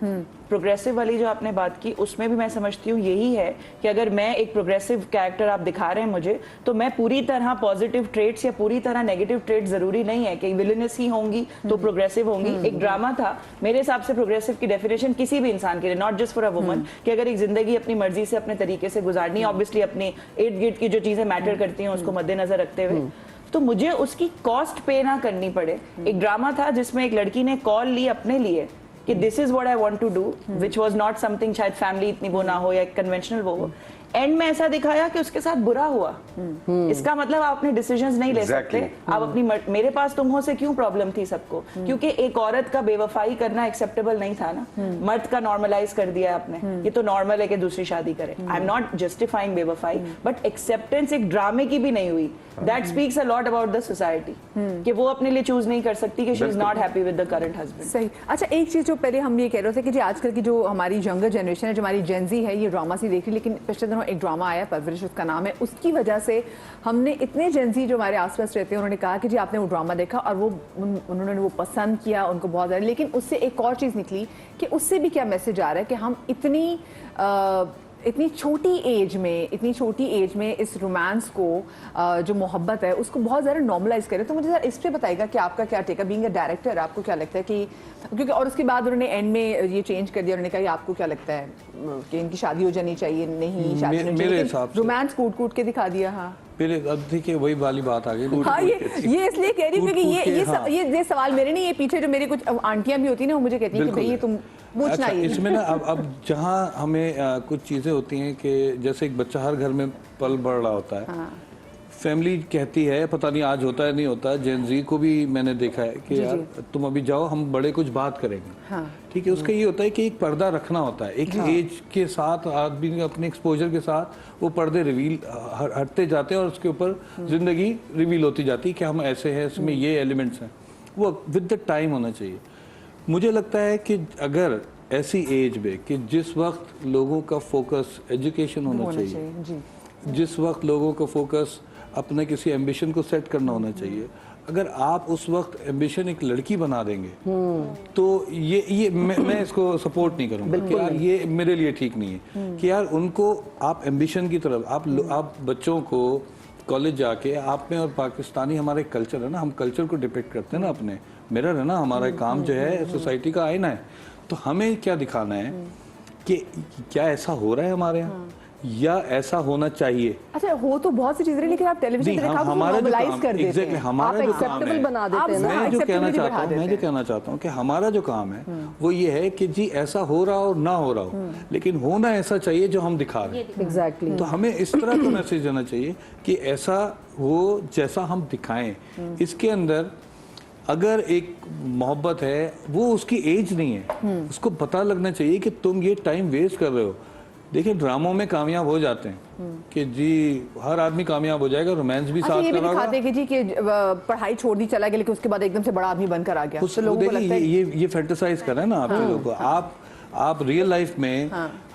Progressive वाली जो आपने बात की उसमें भी मैं समझती हूँ यही है कि अगर मैं एक प्रोग्रेसिव कैरेक्टर आप दिखा रहे हैं मुझे, तो मैं पूरी तरह पॉजिटिव ट्रेट्स या पूरी तरह नेगेटिव ट्रेट्स जरूरी नहीं है कि विलेनस ही होंगी तो प्रोग्रेसिव होंगी। एक ड्रामा था, मेरे हिसाब से प्रोग्रेसिव की डेफिनेशन किसी भी इंसान के लिए, not just for a woman, कि अगर एक जिंदगी अपनी मर्जी से अपने तरीके से गुजारनी, ऑब्वियसली अपनी इर्द गिर्द की जो चीजें मैटर करती हैं उसको मद्देनजर रखते हुए, तो मुझे उसकी कॉस्ट पे ना करनी पड़े। एक ड्रामा था जिसमें एक लड़की ने कॉल ली अपने लिए कि this is what I want to do, which was not something, शायद फैमिली इतनी वो ना हो या कन्वेंशनल वो हो। एंड में ऐसा दिखाया कि उसके साथ बुरा हुआ। इसका मतलब आप अपने डिसीजंस नहीं ले सकते। आप अपनी मेरे पास तुम हो से क्यों प्रॉब्लम थी सबको, क्योंकि एक औरत का बेवफाई करना एक्सेप्टेबल नहीं था ना। मर्द का नॉर्मलाइज कर दिया आपने, ये तो नॉर्मल है कि दूसरी शादी करे। आई एम नॉट जस्टिफाइंग बेवफाई, बट एक्सेप्टेंस एक ड्रामे की भी नहीं हुई। That speaks a lot about the society कि वो अपने लिए चूज नहीं कर सकती कि she is not happy with the current husband. सही। अच्छा, एक चीज जो पहले हम ये कह रहे थे कि जी आजकल की जो हमारी यंगर जनरेशन है, जो हमारी जेनजी है, ये ड्रामा सी देख रही, लेकिन पिछले दिनों एक ड्रामा आया परवरिश उसका नाम है, उसकी वजह से हमने इतने जेनजी जो हमारे आसपास रहते हैं उन्होंने कहा कि जी आपने वो ड्रामा देखा और वो उन्होंने वो पसंद किया, उनको बहुत ज़्यादा, लेकिन उससे एक और चीज़ निकली कि उससे भी क्या मैसेज आ रहा है कि हम इतनी छोटी एज में इस रोमांस को जो मोहब्बत है उसको बहुत ज़्यादा नॉर्मलाइज करें। तो मुझे ज़रा इस पर बताइएगा कि आपका क्या टेक है बीइंग अ डायरेक्टर, आपको क्या लगता है कि क्योंकि और उसके बाद उन्होंने एंड में ये चेंज कर दिया, उन्होंने कहा आपको क्या लगता है कि इनकी शादी हो जानी चाहिए, नहीं शादी मेरे हिसाब से रोमांस कूट के दिखा दिया। हाँ पहले अब देखिए वही वाली बात आ गई। हाँ ये इसलिए कह रही हूँ क्योंकि ये सवाल मेरे नहीं, ये पीछे जो मेरी कुछ आंटियां भी होती है ना वो मुझे कहती हैं कि भाई तुम पूछना ही। इसमें ना अब जहाँ हमें कुछ चीज़ें होती हैं कि जैसे एक बच्चा हर घर में पल बढ़ रहा होता है, फैमिली कहती है, पता नहीं आज होता है नहीं होता, जेन जी को भी मैंने देखा है कि यार तुम अभी जाओ हम बड़े कुछ बात करेंगे। ठीक है, उसका ये होता है कि एक पर्दा रखना होता है, एक एज के साथ आदमी अपने एक्सपोजर के साथ वो पर्दे रिवील हटते जाते हैं और उसके ऊपर जिंदगी रिवील होती जाती है कि हम ऐसे हैं, इसमें ये एलिमेंट्स हैं, वो विद द टाइम होना चाहिए। मुझे लगता है कि अगर ऐसी एज में कि जिस वक्त लोगों का फोकस एजुकेशन होना चाहिए, जिस वक्त लोगों का फोकस अपने किसी एम्बिशन को सेट करना होना चाहिए, अगर आप उस वक्त एम्बिशन एक लड़की बना देंगे तो ये मैं इसको सपोर्ट नहीं करूंगा कि यार ये मेरे लिए ठीक नहीं है कि यार उनको आप एम्बिशन की तरफ आप बच्चों को कॉलेज जाके आप में, और पाकिस्तानी हमारा एक कल्चर है ना, हम कल्चर को डिपिक्ट करते हैं ना, अपने मिरर है ना, हमारा काम जो है सोसाइटी का आईना है, तो हमें क्या दिखाना है कि क्या ऐसा हो रहा है हमारे यहाँ या ऐसा होना चाहिए। अच्छा, हो तो बहुत सी चीजें, लेकिन आप टेलीविजन पे दिखाओ हमारा जो काम कर देते हैं, हमारा जो काम है, बना देते हैं। मैं जो कहना चाहता हूँ कि हमारा जो काम है वो ये है कि जी ऐसा हो रहा हो ना हो रहा हो, लेकिन होना ऐसा चाहिए जो हम दिखा रहे हैं। एग्जैक्टली। तो हमें इस तरह का मैसेज देना चाहिए कि ऐसा हो जैसा हम दिखाएं। इसके अंदर अगर एक मोहब्बत है वो उसकी एज नहीं है, उसको पता लगना चाहिए कि तुम ये टाइम वेस्ट कर रहे हो। देखिए ड्रामों में कामयाब हो जाते हैं कि जी हर आदमी कामयाब हो जाएगा, रोमांस भी साथ ये भी दिखाते हैं कि जी कि पढ़ाई छोड़ दी चला गया लेकिन उसके बाद एकदम से बड़ा आदमी बनकर आ गया। तो लोगों को लगता है ये फैंटेसाइज कर रहे हैं ना आप लोगों को। आप रियल लाइफ में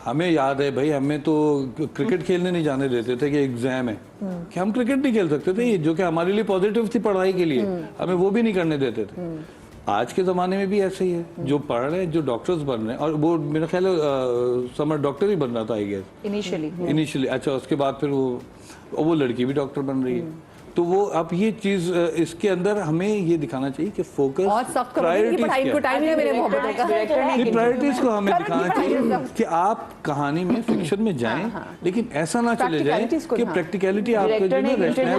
हमें याद है भाई, हमें तो क्रिकेट खेलने नहीं जाने देते थे कि एग्जाम है कि हम क्रिकेट नहीं खेल सकते थे, जो कि हमारे लिए पॉजिटिव थी पढ़ाई के लिए, हमें वो भी नहीं करने देते थे। आज के ज़माने में भी ऐसे ही है, जो पढ़ रहे हैं, जो डॉक्टर्स बन रहे हैं, और वो मेरा ख्याल है समर डॉक्टर ही बन रहा था आई गेस इनिशियली। अच्छा, उसके बाद फिर वो लड़की भी डॉक्टर बन रही है। तो वो अब ये चीज इसके अंदर हमें ये दिखाना चाहिए कि फोकस प्रायोरिटीज को हमें दिखाना चाहिए कि आप कहानी में फिक्शन में जाएं, लेकिन ऐसा ना चले जाए कि प्रैक्टिकलिटी आपको जो है।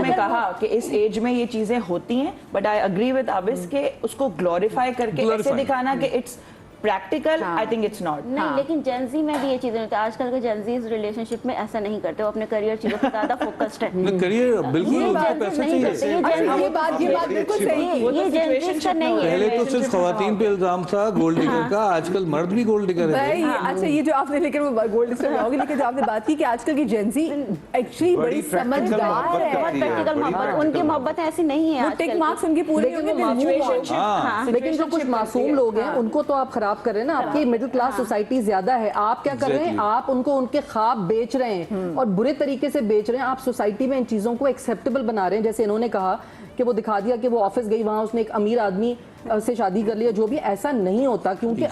मैं कहा कि इस एज में ये चीजें होती हैं, बट आई एग्री विद आबिस के उसको ग्लोरीफाई करके ऐसे दिखाना कि it's practical, I think it's not. नहीं, लेकिन जेनजी में भी ये चीजें होती है। आजकल के जेनजी रिलेशनशिप में ऐसा नहीं करते, वो अपने करियर चीजों पर ज्यादा फोकस्ड है। करियर बिल्कुल पैसा चाहिए। ये बात बिल्कुल सही है। ये जेनजी नहीं है। पहले तो सिर्फ खवातीन पे इल्जाम था गोल्ड डिगर का, आजकल मर्द भी गोल्ड डिगर है। अच्छा, ये जो आपने, लेकिन वो गोल्ड डिगर में होगी, लेकिन जो आपने बात की कि आजकल की जेनजी एक्चुअली बड़ी समझदार है, बहुत प्रैक्टिकल मोहब्बत, उनकी मोहब्बत ऐसी नहीं है। टिक मार्क्स उनकी पूरे होंगे, लेकिन जो कुछ मासूम लोग हैं उनको तो आप खराब कर रहे हैं ना। आपकी मिडिल क्लास सोसाइटी ज्यादा है, आप क्या कर रहे हैं, आप उनको उनके ख्वाब बेच रहे हैं और बुरे तरीके से बेच रहे हैं। आप सोसाइटी में इन चीजों को एक्सेप्टेबल बना रहे हैं। जैसे इन्होंने कहा कि वो दिखा दिया कि वो ऑफिस गई, वहां उसने एक अमीर आदमी से शादी कर लिया, जो भी, ऐसा नहीं होता। क्योंकि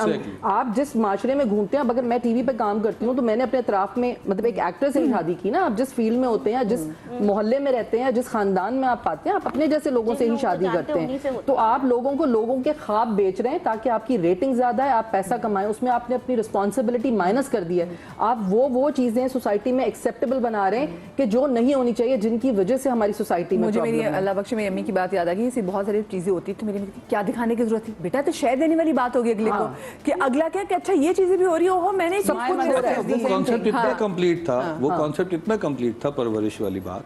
आप जिस माशरे में घूमते हैं, अगर मैं टीवी पे काम करती हूँ तो मैंने अपने अतराफ में मतलब एक एक्टर से ही शादी की ना। आप जिस फील्ड में होते हैं, जिस मोहल्ले में रहते हैं, जिस खानदान में आप पाते हैं, आप अपने जैसे लोगों से ही शादी करते हैं। तो आप लोगों को लोगों के ख्वाब बेच रहे हैं ताकि आपकी रेटिंग ज्यादा है, आप पैसा कमाएं, उसमें आपने अपनी रिस्पॉन्सिबिलिटी माइनस कर दी है। आप वो चीजें सोसाइटी में एक्सेप्टेबल बना रहे हैं कि जो नहीं होनी चाहिए, जिनकी वजह से हमारी सोसाइटी में मुझे मेरी अल्लाह बख्शे मेरी अम्मी की बात याद आ गई। ऐसी बहुत सारी चीजें होती थी, मेरी अम्मी क्या दिखाने की जरूरत थी बेटा, तो शेयर देने वाली बात होगी अगले को कि अगला क्या कि अच्छा ये चीजें भी हो रही हो, मैंने वो कॉन्सेप्ट इतना कंप्लीट था, वो कॉन्सेप्ट इतना कंप्लीट था, परवरिश वाली बात,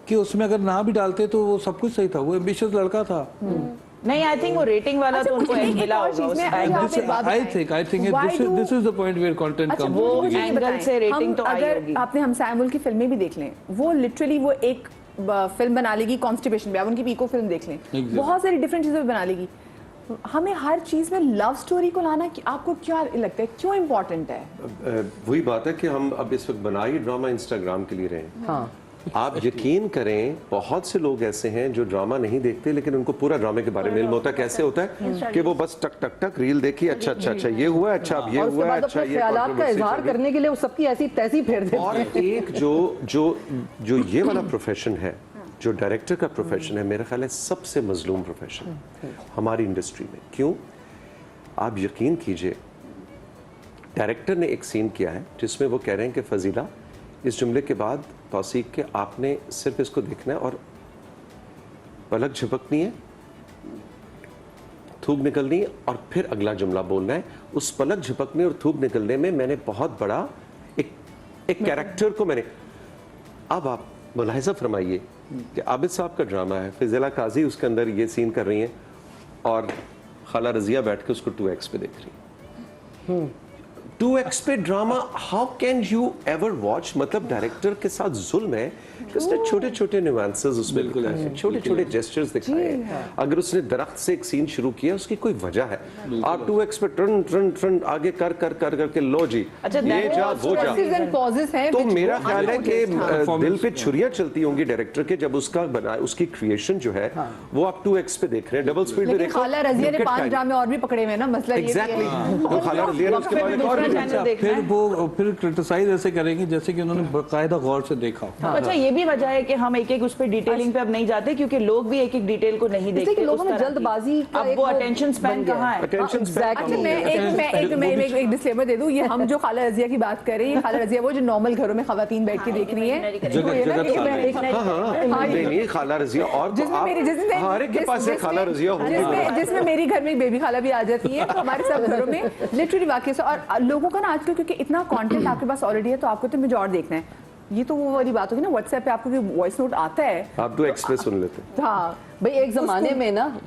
कि उसमें अगर ना भी डालते तो वो सब कुछ सही था। वो एम्बिशियस लड़का था। नहीं, आई थिंक वो रेटिंग वाला तो उनको एक मिला होगा उस I think this is the point where content comes. वो एंगल से रेटिंग तो आई होगी। आपने हम सैमुअल की फिल्में भी देख लें, वो लिटरली वो एक फिल्म बना लेगी कॉन्स्टिपेशन पे, आप उनकी पीको फिल्म देख लें, बहुत सारी डिफरेंट चीजें बना लेगी। हमें हर चीज में लव स्टोरी को लाना आपको क्या लगता है, क्यों इम्पोर्टेंट है? वही बात है कि हम अब इस वक्त बना ही ड्रामा इंस्टाग्राम के लिए रहे हैं। हाँ। आप यकीन करें, बहुत से लोग ऐसे हैं जो ड्रामा नहीं देखते लेकिन उनको पूरा ड्रामे के बारे में इल्म होता है। कैसे होता है कि वो बस टक टक टक रील देखी, अच्छा अच्छा अच्छा ये हुआ, अच्छा अब ये हुआ, अच्छा ये ख्यालात का इजहार करने के लिए वो सबकी ऐसी तैसी फेर देते हैं। और एक जो ये वाला प्रोफेशन है, जो डायरेक्टर का प्रोफेशन है, मेरा ख्याल है सबसे मजलूम प्रोफेशन हमारी इंडस्ट्री में। क्यों? आप यकीन कीजिए, डायरेक्टर ने एक सीन किया है जिसमें वो कह रहे हैं कि फजीला, इस जुमले के बाद तौसीक के आपने सिर्फ इसको देखना है और पलक झपकनी है, थूक निकलनी है और फिर अगला जुमला बोलना है। उस पलक झपकने और थूक निकलने में मैंने बहुत बड़ा एक कैरेक्टर को मैंने, अब आप मुलाहिजा फरमाइए कि आबिद साहब का ड्रामा है, फिज़िला काजी उसके अंदर ये सीन कर रही हैं और खाला रजिया बैठ के उसको 2x पे देख रही है। 2x पे drama, how can you ever watch? मतलब डायरेक्टर के साथ जुल्म है कि उसने छोटे छोटे न्यूएंसेस उसमें दिखाए हैं, छोटे छोटे जेस्चर्स दिखाए हैं। अगर उसने दरख्त से एक सीन शुरू किया, उसकी कोई वजह है, आप 2x पे टर्न टर्न टर्न आगे कर कर कर करके लो जी, ये जा वो जा। तो मेरा ख्याल है कि दिल पे छुरियां चलती होंगी डायरेक्टर के जब उसका बना उसकी क्रिएशन जो है वो आप 2x पे देख रहे हैं, डबल स्पीड में देखो। खाला रजिया ने 5 ड्रामे और भी पकड़े हुए हैं ना, मसला ये भी है। एग्जैक्टली, खाला रजिया ने उसके बाद फिर क्रिटिसाइज ऐसे करेंगे जैसे कि उन्होंने बाकायदा गौर से देखा। अच्छा, ये भी वजह है कि हम एक एक उस पे डिटेलिंग पे अब नहीं जाते क्योंकि लोग भी एक एक डिटेल को नहीं देखते। लोगों में जल्दबाजी का अब वो अटेंशन स्पैन कहाँ है? अच्छा, मैं एक डिस्क्लेमर दे दूं, ये हम जो खाला रजिया की बात कर रहे हैं, खाला रजिया वो जो नॉर्मल घरों में खवातीन बैठ के देख रही है, नहीं खाला रजिया और हमारे के पास है खाला रजिया होगी, जिसमें मेरी घर में बेबी खाला भी आ जाती है, तो हमारे सब घरों में लिटरली वाकई से। और लोगों का ना आजकल क्योंकि इतना कंटेंट आपके पास ऑलरेडी है, तो आपको तो मुझे और देखना है। ये तो वो वाली बात होगी ना, व्हाट्सएप पे आपको वॉइस नोट आता है, आप 2x पे सुन लेते हैं। हाँ भाई, एक जमाने में ना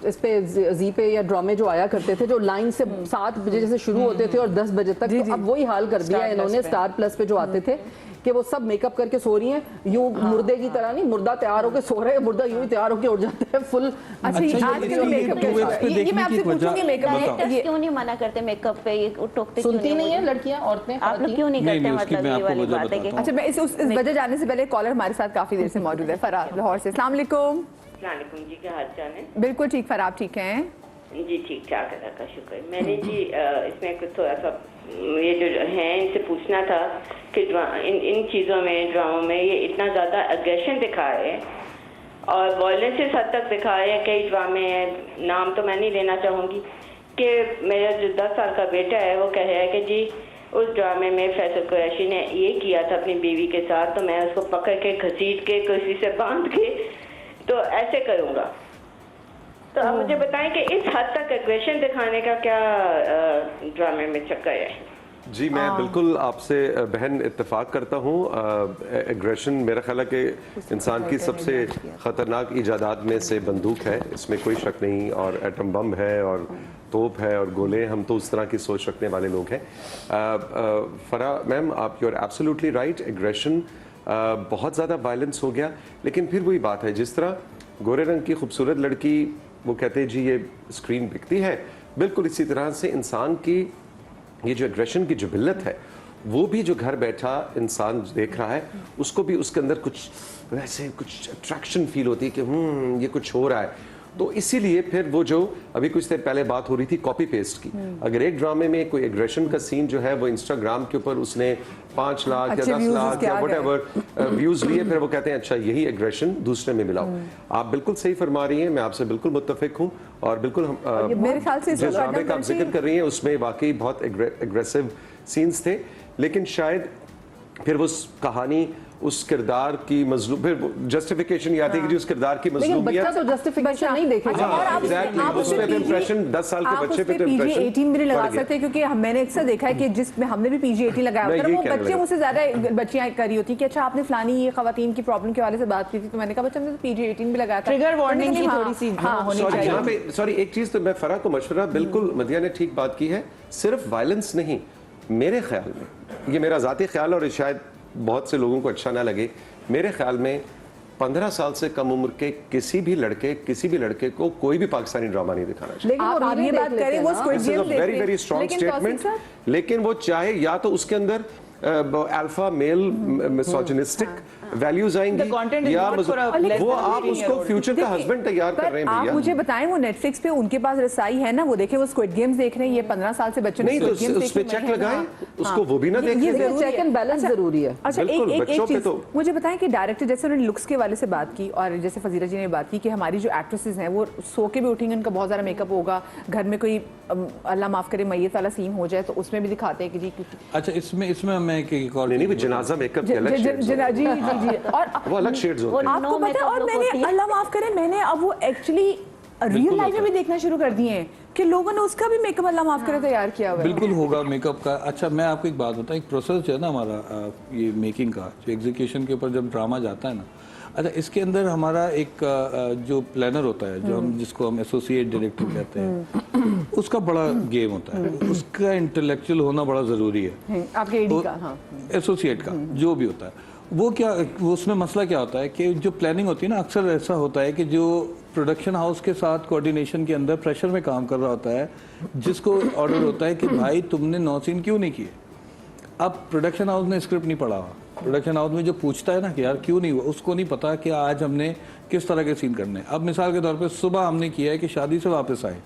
इस पे जी पे या ड्रामे जो आया करते थे, जो लाइन से 7 बजे जैसे शुरू होते थे और 10 बजे तक, तो अब वही हाल कर दिया इन्होंने स्टार प्लस पे जो आते थे कि वो सब मेकअप करके सो रही हैं, यूं मुर्दे की तरह नहीं, मुर्दा तैयार होकर सो रहे हैं, मुर्दा यूं ही तैयार होकर उड़ जाता है फुल। अच्छा, आज के मेकअप ये मैं आपसे पूछूंगी, मेकअप क्यों नहीं मना करते मेकअप पे? ये टोकते सुनती नहीं है लड़कियां, औरतें, आप लोग क्यों नहीं करते? मतलब ये वाली बात है कि अच्छा, मैं इस वजह जाने से पहले कॉलर हमारे साथ काफी देर से मौजूद है, फराह लाहौर से। अस्सलाम वालेकुम। जी, क्या हाल चाल है? बिल्कुल ठीक, फराह आप ठीक हैं? जी ठीक ठाक, अल्लाह का शुक्र। मैंने जी इसमें कुछ थोड़ा सा ये जो है इनसे पूछना था कि इन चीज़ों में, ड्रामों में ये इतना ज़्यादा अग्रेशन दिखाए और वायलेंस इस हद तक दिखाए हैं। कई ड्रामे हैं, नाम तो मैं नहीं लेना चाहूँगी, कि मेरा जो 10 साल का बेटा है वो कह रहा है कि जी उस ड्रामे में फैसल कुरैशी ने ये किया था अपनी बीवी के साथ, तो मैं उसको पकड़ के घसीट के कुर्सी से बांध के तो ऐसे करूँगा। तो आप मुझे बताएं कि इस हद तक एग्रेशन दिखाने का क्या ड्रामे में चक्कर है? जी, मैं बिल्कुल आपसे बहन इत्तेफाक करता हूँ। एग्रेशन मेरा ख्याल है कि इंसान की सबसे ख़तरनाक ईजादात में से बंदूक है, इसमें कोई शक नहीं, और एटम बम है और तोप है और गोले, हम तो उस तरह की सोच रखने वाले लोग हैं। फरा मैम, आप you are absolutely right, aggression बहुत ज़्यादा वायलेंस हो गया। लेकिन फिर वही बात है, जिस तरह गोरे रंग की खूबसूरत लड़की, वो कहते हैं जी ये स्क्रीन बिकती है, बिल्कुल इसी तरह से इंसान की ये जो एग्रेशन की जिबिल्लत है, वो भी जो घर बैठा इंसान देख रहा है, उसको भी उसके अंदर कुछ वैसे कुछ अट्रैक्शन फील होती है कि ये कुछ हो रहा है। तो इसीलिए फिर वो जो अभी कुछ देर पहले बात हो रही थी कॉपी पेस्ट की, अगर एक ड्रामे में कोई एग्रेशन का सीन जो है वो इंस्टाग्राम के ऊपर उसने 5 लाख या 10 लाख या व्हाटएवर व्यूज लिए, फिर वो कहते हैं अच्छा यही एग्रेशन दूसरे में मिलाओ। आप बिल्कुल सही फरमा रही हैं, मैं आपसे बिल्कुल मुत्तफिक हूँ, और बिल्कुल हम मेरे ख्याल से जिस ड्रामे का आप जिक्र कर रही हैं उसमें वाकई बहुत एग्रेसिव सीन्स थे, लेकिन शायद फिर वो कहानी उस किरदार की मजलूम, फिर जस्टिफिकेशन आती है कि उस किरदार की लेकिन मजलूमियत बच्चा तो जस्टिफिकेशन नहीं देखेगा। और आप उसमें तो इंप्रेशन 10 साल के बच्चे पे तो PG-18 इंप्रेशन भी नहीं लगा सकते, क्योंकि मैंने अक्सर देखा है कि जिसमें हमने भी PG-18 लगाया होता है, वो बच्चे मुझसे ज्यादा बच्चियां करी होती कि अच्छा आपने फलानी ये खवातीन की प्रॉब्लम के वाले से बात की थी, तो मैंने कहा बच्चा हमने तो PG-18 भी लगाया था। ट्रिगर वार्निंग की थोड़ी सी होनी चाहिए। यहाँ पे सॉरी एक चीज तो मैं फरा को मशवरा, बिल्कुल मदिया ने ठीक बात की है, सिर्फ वायलेंस नहीं, मेरे ख्याल में, ये मेरा जाती ख्याल और शायद बहुत से लोगों को अच्छा ना लगे, मेरे ख्याल में 15 साल से कम उम्र के किसी भी लड़के को कोई भी पाकिस्तानी ड्रामा नहीं दिखाना चाहिए। लेकिन आप ये बात करें वो squid game very very strong statement, लेकिन वो चाहे या तो उसके अंदर अल्फा मेल मिसोजिनिस्टिक वैल्यूज आएंगी या वो आप उसको फ्यूचर का हस्बैंड तैयार कर रहे हैं भैया। आप मुझे बताएं वो नेटफ्लिक्स पे उनके पास रसाई है ना, वो देखें वो स्क्विड गेम्स देख रहे हैं, ये 15 साल से बच्चे नहीं तो उस पे चेक लगाएं, उसको वो भी ना देखें, चेक एंड बैलेंस जरूरी है। अच्छा एक चीज मुझे बताएं कि डायरेक्टर जैसे उन्होंने लुक्स के वाले से बात की, और जैसे फजीला जी ने बात की कि हमारी जो एक्ट्रेसेस हैं वो सो के भी उठेंगे, उनका बहुत सारा मेकअप होगा, घर में कोई अल्लाह माफ करे मैयत वाला सीन हो जाए तो उसमें भी दिखाते हैं कि जी। अच्छा इसमें मैं एक और नहीं जनाजा मेकअप के अलग शेड्स जी और वो अलग शेड्स होते हैं। आपको पता है, और मैंने अल्लाह माफ करे मैंने अब वो एक्चुअली रियल लाइफ में भी देखना शुरू कर दिए हैं कि लोगों ने उसका भी मेकअप अल्लाह माफ करे तैयार किया हुआ है। बिल्कुल होगा मेकअप का। अच्छा मैं आपको एक बात बताऊं, एक प्रोसेस जो है ना हमारा ये मेकिंग का, जो एग्जीक्यूशन के ऊपर जब ड्रामा जाता है ना, अच्छा इसके अंदर हमारा एक जो प्लानर होता है, जो हम जिसको हम एसोसिएट डायरेक्टर कहते हैं, उसका बड़ा गेम होता है, उसका इंटेलेक्चुअल होना बड़ा ज़रूरी है, आपके एडी का, हाँ एसोसिएट का जो भी होता है वो उसमें मसला क्या होता है कि जो प्लानिंग होती है ना, अक्सर ऐसा होता है कि जो प्रोडक्शन हाउस के साथ कोऑर्डिनेशन के अंदर प्रेशर में काम कर रहा होता है, जिसको ऑर्डर होता है कि भाई तुमने 9 सीन क्यों नहीं किए। अब प्रोडक्शन हाउस ने स्क्रिप्ट नहीं पढ़ा, प्रोडक्शन हाउस में जो पूछता है ना कि यार क्यों नहीं हुआ, उसको नहीं पता कि आज हमने किस तरह के सीन करने हैं। अब मिसाल के तौर पे सुबह हमने किया है कि शादी से वापस आए,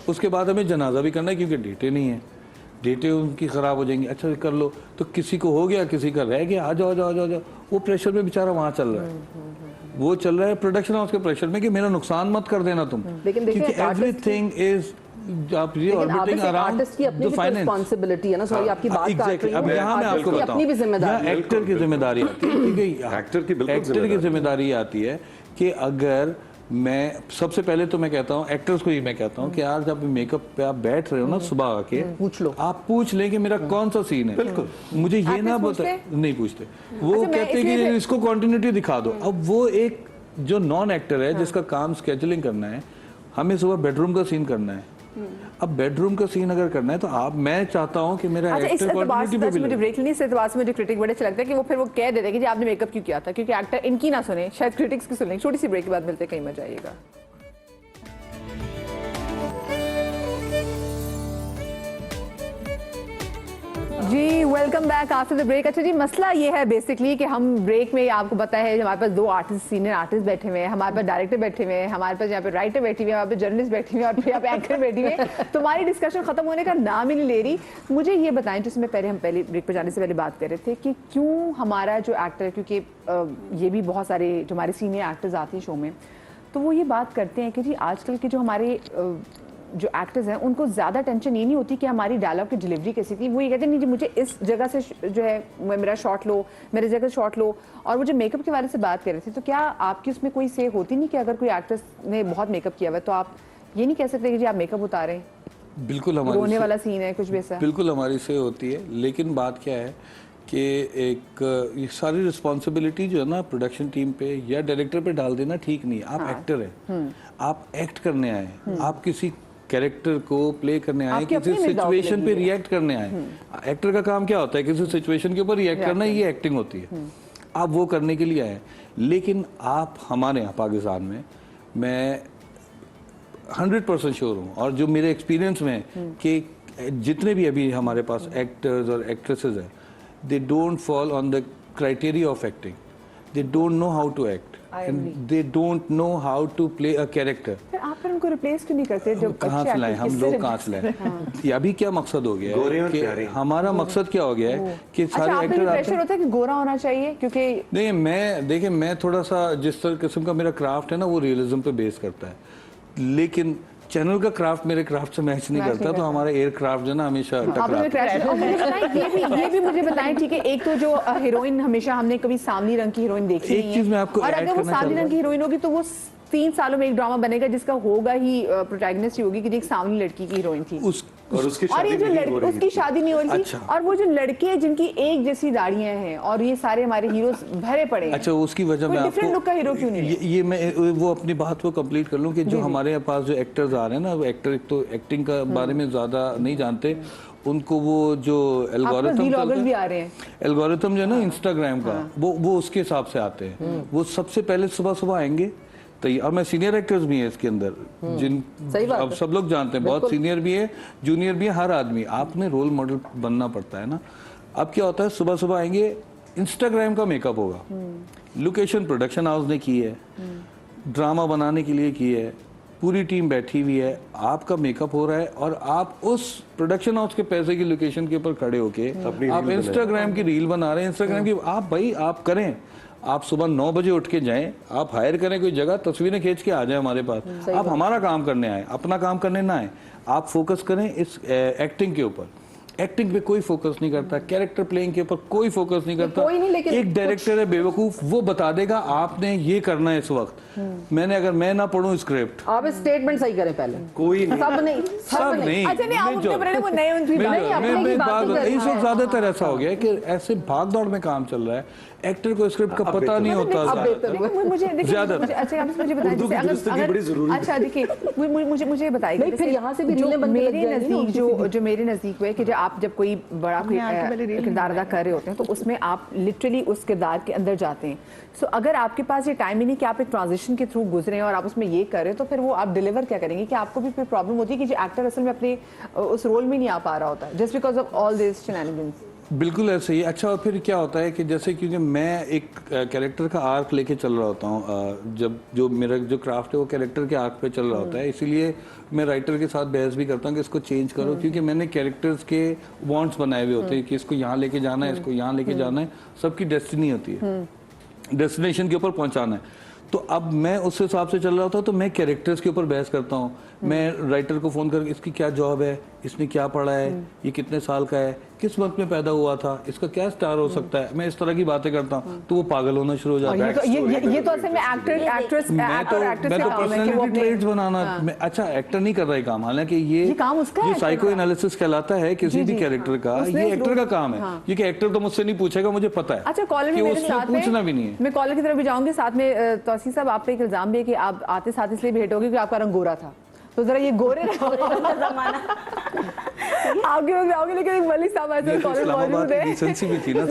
उसके बाद हमें जनाजा भी करना है क्योंकि डेटें नहीं है, डेटें उनकी ख़राब हो जाएंगी, अच्छा कर लो, तो किसी को हो गया किसी का रह गया, आ जाओ, वो प्रेशर में बेचारा वहाँ चल रहा है, वो चल रहा है प्रोडक्शन हाउस के प्रेशर में कि मेरा नुकसान मत कर देना तुम, लेकिन देखिए एवरीथिंग इज आप ये ऑर्बिटिंग अराउंड आर्टिस्ट की अपनी द फाइनेंस रिस्पांसिबिलिटी है ना, सॉरी आपकी बात एग्जैक्टली। अब यहाँ मैं आपको बताऊं, अपनी भी जिम्मेदारी, एक्टर की जिम्मेदारी आती है, क्योंकि एक्टर की जिम्मेदारी आती है कि अगर मैं सबसे पहले तो मैं कहता हूँ एक्टर्स को ही मैं कहता हूँ कि यार जब मेकअप पे आप बैठ रहे हो ना सुबह आके पूछ लो, आप पूछ लें कि मेरा कौन सा सीन है, बिल्कुल मुझे ये ना बता, नहीं पूछते, वो कहते हैं कि इसको कंटिन्यूटी दिखा दो। अब वो एक जो नॉन एक्टर है जिसका काम स्केजुलिंग करना है, हमें सुबह बेडरूम का सीन करना है, अब बेडरूम का सीन अगर करना है तो आप, मैं चाहता हूं कि मेरा एक्टर क्वालिटी पे भी मुझे ब्रेक लेनी से एतबार से मुझे क्रिटिक बड़े अच्छा लगता है कि वो फिर वो कह देते हैं कि जी आपने मेकअप क्यों किया था, क्योंकि एक्टर इनकी ना सुने, शायद क्रिटिक्स की सुने। छोटी सी ब्रेक के बाद मिलते हैं, कहीं मजा आएगा। जी welcome back after the break. अच्छा जी मसला ये है बेसिकली कि हम ब्रेक में आपको पता है हमारे पास 2 आर्टिस्ट, सीनियर आर्टिस्ट बैठे हुए हैं, हमारे पास डायरेक्टर बैठे हुए हैं, हमारे पास यहाँ पे राइटर बैठी हुई है, यहाँ पे जर्नलिस्ट बैठी हुई है और फिर यहाँ पे एंकर बैठी हुई है, तो हमारी डिस्कशन खत्म होने का नाम ही नहीं ले रही। मुझे ये बताएं, जिसमें हम पहले ब्रेक पर जाने से पहले बात कर रहे थे कि क्यों हमारा जो एक्टर है, क्योंकि ये भी बहुत सारे जो हमारे सीनियर एक्टर्स आते हैं शो में, तो वो ये बात करते हैं कि जी आजकल के जो हमारे जो एक्टर्स हैं उनको ज़्यादा टेंशन ये नहीं होती कि हमारी डायलॉग की डिलीवरी कैसी थी, वो ये कहते हैं नहीं जी मुझे इस जगह से जो है मेरा शॉट लो, मेरे जगह शॉट लो। और वो जो मेकअप के बारे से बात कर रहे थे, तो क्या आपकी उसमें कोई से होती नहीं कि अगर कोई एक्ट्रेस ने बहुत मेकअप किया हुआ है तो आप ये नहीं कह सकते कि जी आप मेकअप उतारें, बिल्कुल हमारी रोने वाला सीन है कुछ भी ऐसा? बिल्कुल हमारी से होती है, लेकिन बात क्या है कि एक ये सारी रिस्पॉन्सिबिलिटी जो है ना प्रोडक्शन टीम पे या डायरेक्टर पे डाल देना ठीक नहीं है। आप एक्टर हैं, आप एक्ट करने आए, आप किसी कैरेक्टर को प्ले करने आए, किसी सिचुएशन पे रिएक्ट करने आए। एक्टर का काम क्या होता है, किसी सिचुएशन के ऊपर रिएक्ट करना, ये एक्टिंग होती है, आप वो करने के लिए आए। लेकिन आप हमारे यहाँ पाकिस्तान में, मैं 100% श्योर हूँ और जो मेरे एक्सपीरियंस में कि जितने भी अभी हमारे पास एक्टर्स और एक्ट्रेसेस हैं, they don't fall on the criteria of acting, They don't know how to act. And they don't know how to play a character. फिर आप फिर उनको रिप्लेस क्यों नहीं करते जब कहाँ अच्छे से लाए actor हम किससे लोग, replace कहाँ से लाए? हाँ। ये अभी क्या मकसद हो गया गोरे है और कि प्यारे। हमारा मकसद क्या हो गया है कि अच्छा, सारे आप में एक्टर आते प्रेशर हैं। होता है कि गोरा होना चाहिए क्योंकि देखिए मैं थोड़ा सा जिस तरह किस्म का मेरा क्राफ्ट है ना वो रियलिज्म पे बेस करता है, लेकिन चैनल का क्राफ्ट मेरे क्राफ्ट से मैच नहीं करता, तो हमारा एयरक्राफ्ट जो ना हमेशा आपने में टकराता है। क्रैश और मुझे बताएं ये भी मुझे बताएं, ठीक है, एक तो जो हीरोइन हमेशा हमने कभी सांवली रंग की हीरोइन देखी एक नहीं चीज है, मैं आपको और ऐड अगर वो करना सांवली चाहूंगा। रंग की हीरोइन होगी तो वो 3 सालों में एक ड्रामा बनेगा जिसका होगा ही प्रोटैगनिस्ट ही होगी कि एक सांवली लड़की की हीरोइन थी और उसकी और ये शादी जो नहीं हो लड़की रही उसकी थी। शादी नहीं हो रही थी अच्छा। और वो जो लड़के हैं जिनकी एक जैसी दाढ़ियां हैं और ये सारे हमारे हीरोज भरे पड़े हैं। अच्छा, उसकी वजह कोई मैं different look का हीरो क्यों नहीं है? ये मैं वो अपनी बात को कंप्लीट कर लूं कि जो हमारे पास जो एक्टर्स आ रहे हैं ना, वो एक्टर तो एक्टिंग का बारे में ज्यादा नहीं जानते, उनको वो जो व्लॉगर्स भी आ रहे हैं, एल्गोरिथम जो है ना इंस्टाग्राम का, वो उसके हिसाब से आते हैं। वो सबसे पहले सुबह सुबह आएंगे, तो और मैं सीनियर एक्टर्स भी हैं इसके अंदर, जिन सही बात अब है। सब लोग जानते हैं, बहुत सीनियर भी है, जूनियर भी है, हर आदमी आपने रोल मॉडल बनना पड़ता है ना। अब क्या होता है, सुबह सुबह आएंगे, इंस्टाग्राम का मेकअप होगा, लोकेशन प्रोडक्शन हाउस ने की है, ड्रामा बनाने के लिए की है, पूरी टीम बैठी हुई है, आपका मेकअप हो रहा है और आप उस प्रोडक्शन हाउस के पैसे की लोकेशन के ऊपर खड़े होके आप इंस्टाग्राम की रील बना रहे हैं। इंस्टाग्राम की आप भाई आप करें, आप सुबह 9 बजे उठ के जाएं, आप हायर करें कोई जगह, तस्वीरें खींच के आ जाएं हमारे पास। आप हमारा काम करने आए, अपना काम करने ना आए। आप फोकस करें इस एक्टिंग के ऊपर। एक्टिंग पे कोई फोकस नहीं करता, कैरेक्टर प्लेइंग के ऊपर कोई फोकस नहीं करता। कोई नहीं, लेकिन एक डायरेक्टर है बेवकूफ, वो बता देगा आपने ये करना है इस वक्त। अगर मैं ना पढ़ूं स्क्रिप्ट, आप स्टेटमेंट सही करें पहले। कोई नहीं। सब नहीं, सब नहीं। अच्छा नहीं, आप उनके बड़े वो नए उनकी बात नहीं, अपने की बात ही कर इस रहे वक्त ज्यादातर ऐसा हो गया है कि ऐसे भाग दौड़ में काम चल रहा है, एक्टर को स्क्रिप्ट का पता नहीं होता मुझे मुझे देखिए ज्यादा। अच्छा आप मुझे बताएं उर्दू की जैसे दुरुस्ती की बड़ी जरूरी है। अच्छा देखिए मुझे बताइए नहीं, फिर यहाँ से भी रीलें बनने लग मेरे जाएंगी ना नजदीक उनकी जो मेरे नजदीक हुआ है कि जब कोई बड़ा कोई किरदार अदा कर रहे होते हैं तो उसमें आप लिटरली उस किरदार के अंदर जाते हैं। सो अगर आपके पास ये टाइम ही नहीं कि आप एक ट्रांजिशन के थ्रू गुजरे और आप उसमें ये करें, तो फिर वो आप डिलीवर क्या करेंगे? कि आपको भी फिर प्रॉब्लम होती है कि जो एक्टर असल में अपने उस रोल में नहीं आ पा रहा होता है just because of all this shenanigans? बिल्कुल ऐसे ही। अच्छा, और फिर क्या होता है कि जैसे क्योंकि मैं एक कैरेक्टर का आर्क लेके चल रहा होता हूँ, जब जो मेरा जो क्राफ्ट है वो कैरेक्टर के आर्क पे चल रहा होता है, इसीलिए मैं राइटर के साथ बहस भी करता हूँ कि इसको चेंज करो, क्योंकि मैंने कैरेक्टर्स के वांट्स बनाए हुए होते हैं कि इसको यहाँ लेके जाना है, इसको यहाँ लेके जाना है, सबकी डेस्टिनी होती है, डेस्टिनेशन के ऊपर पहुँचाना है। तो अब मैं उस हिसाब से चल रहा होता, तो मैं कैरेक्टर्स के ऊपर बहस करता हूँ। मैं राइटर को फोन करके इसकी क्या जॉब है, इसने क्या पढ़ा है, ये कितने साल का है, किस मंथ में पैदा हुआ था, इसका क्या स्टार हो सकता है, मैं इस तरह की बातें करता हूँ, तो वो पागल होना शुरू हो जाता है। ये तो असल में एक्ट्रेस मैं तो पर्सनालिटी ट्रेट्स बनाना मैं अच्छा एक्टर नहीं कर रहा है काम, हालांकि ये काम उसका ये है, साइको एनालिसिस कहलाता है किसी भी कैरेक्टर का, ये एक्टर का काम है। ये कि एक्टर तो मुझसे नहीं पूछेगा, मुझे पता है। अच्छा, कॉलर कि में उससे पूछना भी नहीं है। मैं कॉलर की तरफ भी जाऊंगी, साथ में तौसी साहब आप पे एक इल्जाम भी है कि आप आते साथ इसलिए भेंट होगी कि आपका रंग गोरा था, तो जरा ये गोरे जमाना आगे आओगे, लेकिन एक वली साहब ऐसे कॉलर मौजूद है। डिसेंसी भी थी ना।